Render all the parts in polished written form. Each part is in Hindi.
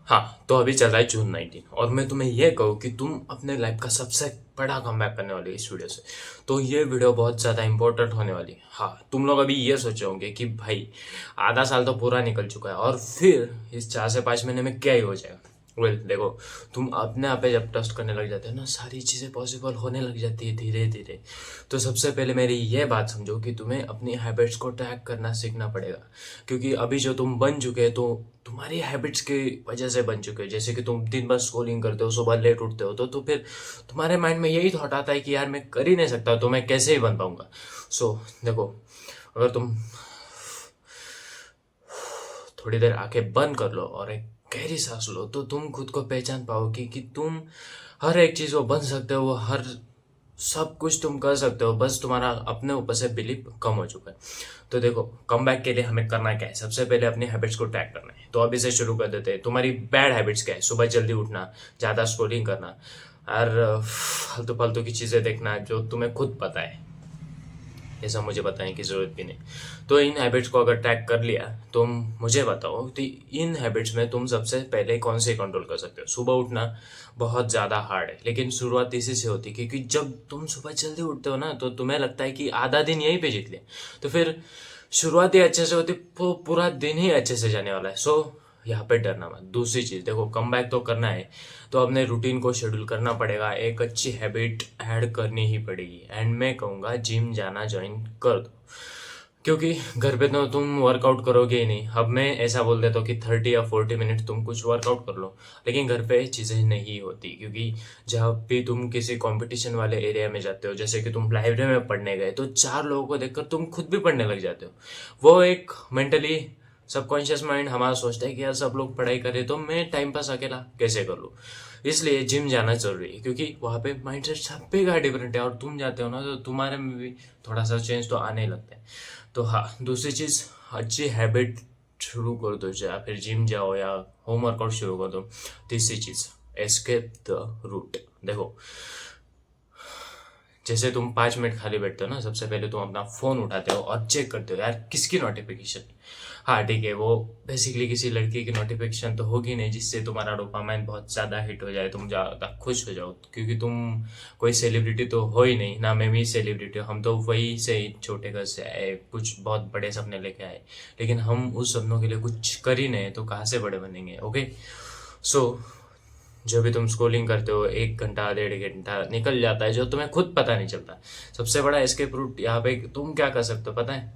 हाँ, तो अभी चल रहा है जून 19 और मैं तुम्हें ये कहूँ कि तुम अपने लाइफ का सबसे बड़ा कमबैक करने वाले हो इस वीडियो से। तो ये वीडियो बहुत ज़्यादा इंपॉर्टेंट होने वाली है। हाँ, तुम लोग अभी ये सोचे होंगे कि भाई आधा साल तो पूरा निकल चुका है और फिर इस 4 से 5 महीने में क्या ही हो जाएगा। वेल देखो, तुम अपने आप पे जब ट्रस्ट करने लग जाते हो ना, सारी चीज़ें पॉसिबल होने लग जाती है धीरे धीरे। तो सबसे पहले मेरी ये बात समझो कि तुम्हें अपनी हैबिट्स को ट्रैक करना सीखना पड़ेगा, क्योंकि अभी जो तुम बन चुके हैं तो तुम्हारी हैबिट्स की वजह से बन चुके हो। जैसे कि तुम दिन भर स्क्रॉलिंग करते हो, सुबह लेट उठते हो, तो फिर तुम्हारे माइंड में यही थॉट आता है कि यार मैं कर ही नहीं सकता, तो मैं कैसे ही बन पाऊंगा। सो देखो, अगर तुम थोड़ी देर आंखें बंद कर लो और एक गहरी सांस लो, तो तुम खुद को पहचान पाओगे कि तुम हर एक चीज़ को बन सकते हो, हर सब कुछ तुम कर सकते हो। बस तुम्हारा अपने ऊपर से बिलीव कम हो चुका है। तो देखो, कम बैक के लिए हमें करना क्या है, सबसे पहले अपनी हैबिट्स को ट्रैक करना है। तो अभी से शुरू कर देते हैं। तुम्हारी बैड हैबिट्स क्या है? सुबह जल्दी उठना, ज़्यादा स्क्रोलिंग करना और फालतू फालतू की चीज़ें देखना जो तुम्हें खुद पता है, ऐसा मुझे बताने की ज़रूरत भी नहीं। तो इन हैबिट्स को अगर ट्रैक कर लिया, तुम मुझे बताओ तो इन हैबिट्स में तुम सबसे पहले कौन से कंट्रोल कर सकते हो? सुबह उठना बहुत ज़्यादा हार्ड है, लेकिन शुरुआत इसी से होती है, क्योंकि जब तुम सुबह जल्दी उठते हो ना, तो तुम्हें लगता है कि आधा दिन यहीं पे जीत लिया। तो फिर शुरुआत ही अच्छे से होती, पूरा दिन ही अच्छे से जाने वाला है। सो यहाँ पे डरना मत। दूसरी चीज़ देखो, कम बैक तो करना है, तो अपने रूटीन को शेड्यूल करना पड़ेगा। एक अच्छी हैबिट ऐड करनी ही पड़ेगी, एंड मैं कहूँगा जिम जाना ज्वाइन कर दो, क्योंकि घर पे तो तुम वर्कआउट करोगे ही नहीं। अब मैं ऐसा बोल देता हूँ कि 30 या 40 मिनट तुम कुछ वर्कआउट कर लो, लेकिन घर पे चीज़ें नहीं होती, क्योंकि जब भी तुम किसी कंपटीशन वाले एरिया में जाते हो, जैसे कि तुम लाइब्रेरी में पढ़ने गए, तो 4 लोगों को देखकर तुम खुद भी पढ़ने लग जाते हो। वो एक मेंटली सबकॉन्शियस माइंड हमारा सोचता है कि यार सब लोग पढ़ाई करे, तो मैं टाइम पास अकेला कैसे कर लूँ। इसलिए जिम जाना जरूरी है, क्योंकि वहाँ पे माइंडसेट सब पे का डिफरेंट है, और तुम जाते हो ना, तो तुम्हारे में भी थोड़ा सा चेंज तो आने ही लगता है। तो हाँ, दूसरी चीज़, अच्छी हैबिट शुरू कर दो, या फिर जिम जाओ या होम वर्कआउट शुरू कर दो। तीसरी चीज़, एस्केप द रूट। देखो, जैसे तुम 5 मिनट खाली बैठते हो ना, सबसे पहले तुम अपना फ़ोन उठाते हो और चेक करते हो यार किसकी नोटिफिकेशन। हाँ ठीक है, वो बेसिकली किसी लड़की की नोटिफिकेशन तो होगी नहीं जिससे तुम्हारा डोपामाइन बहुत ज़्यादा हिट हो जाए, तुम ज़्यादा खुश हो जाओ, क्योंकि तुम कोई सेलिब्रिटी तो हो ही नहीं ना, मैं भी सेलिब्रिटी हूँ। हम तो वही से ही छोटे घर से आए, कुछ बहुत बड़े सपने लेके आए, लेकिन हम उस सपनों के लिए कुछ कर ही नहीं, तो कहाँ से बड़े बनेंगे। ओके, सो जब भी तुम स्क्रॉलिंग करते हो, 1 घंटा 1.5 घंटा निकल जाता है जो तुम्हें खुद पता नहीं चलता। सबसे बड़ा एस्केप रूट यहाँ पे तुम क्या कर सकते हो पता है?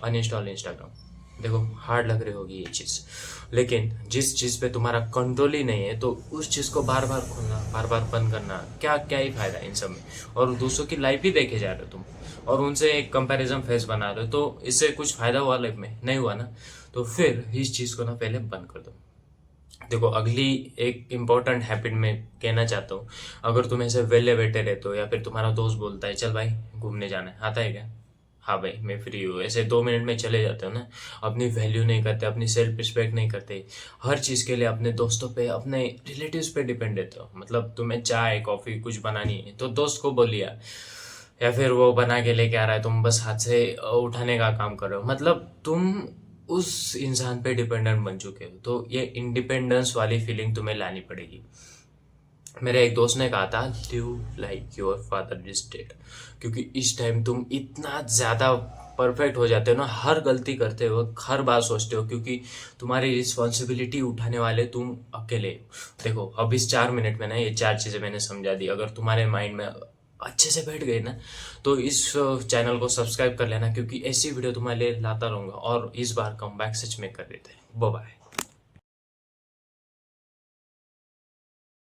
Uninstall Instagram. देखो, हार्ड लग रही होगी ये चीज़, लेकिन जिस चीज़ पे तुम्हारा कंट्रोल ही नहीं है, तो उस चीज़ को बार बार खोलना, बार बार बंद करना, क्या क्या ही फायदा है इन सब में। और दूसरों की लाइफ ही देखे जा रहे हो तुम, और उनसे एक कंपैरिजन फेस बना रहे हो, तो इससे कुछ फायदा हुआ लाइफ में? नहीं हुआ ना। तो फिर इस चीज़ को ना पहले बंद कर दो। देखो, अगली एक इम्पोर्टेंट हैबिट मैं कहना चाहता हूँ। अगर तुम ऐसे वेले बैठे रहते हो, या फिर तुम्हारा दोस्त बोलता है चल भाई घूमने जाना है, आता है क्या? हाँ भाई मैं फ्री हूँ, ऐसे 2 मिनट में चले जाते हो ना। अपनी वैल्यू नहीं करते, अपनी सेल्फ रिस्पेक्ट नहीं करते, हर चीज़ के लिए अपने दोस्तों पे, अपने रिलेटिव्स पे डिपेंड रहते हो। मतलब तुम्हें चाय कॉफ़ी कुछ बनानी है तो दोस्त को बोल लिया, या फिर वो बना के लेके आ रहा है, तुम बस हाथ से उठाने का काम कर रहे हो। मतलब तुम उस इंसान पे डिपेंडेंट बन चुके हो। तो ये इंडिपेंडेंस वाली फीलिंग तुम्हें लानी पड़ेगी। मेरे एक दोस्त ने कहा था, live like your father is dead, क्योंकि इस टाइम तुम इतना ज़्यादा परफेक्ट हो जाते हो ना, हर गलती करते हो, हर बार सोचते हो, क्योंकि तुम्हारी रिस्पॉन्सिबिलिटी उठाने वाले तुम अकेले हो। देखो, अब इस 4 मिनट में ना ये 4 चीज़ें मैंने समझा दी, अगर तुम्हारे माइंड में अच्छे से बैठ गए ना, तो इस चैनल को सब्सक्राइब कर लेना, क्योंकि ऐसी वीडियो तुम्हारे लिए लाता रहूँगा, और इस बार कम बैक सच में कर देते हैं। Bye bye.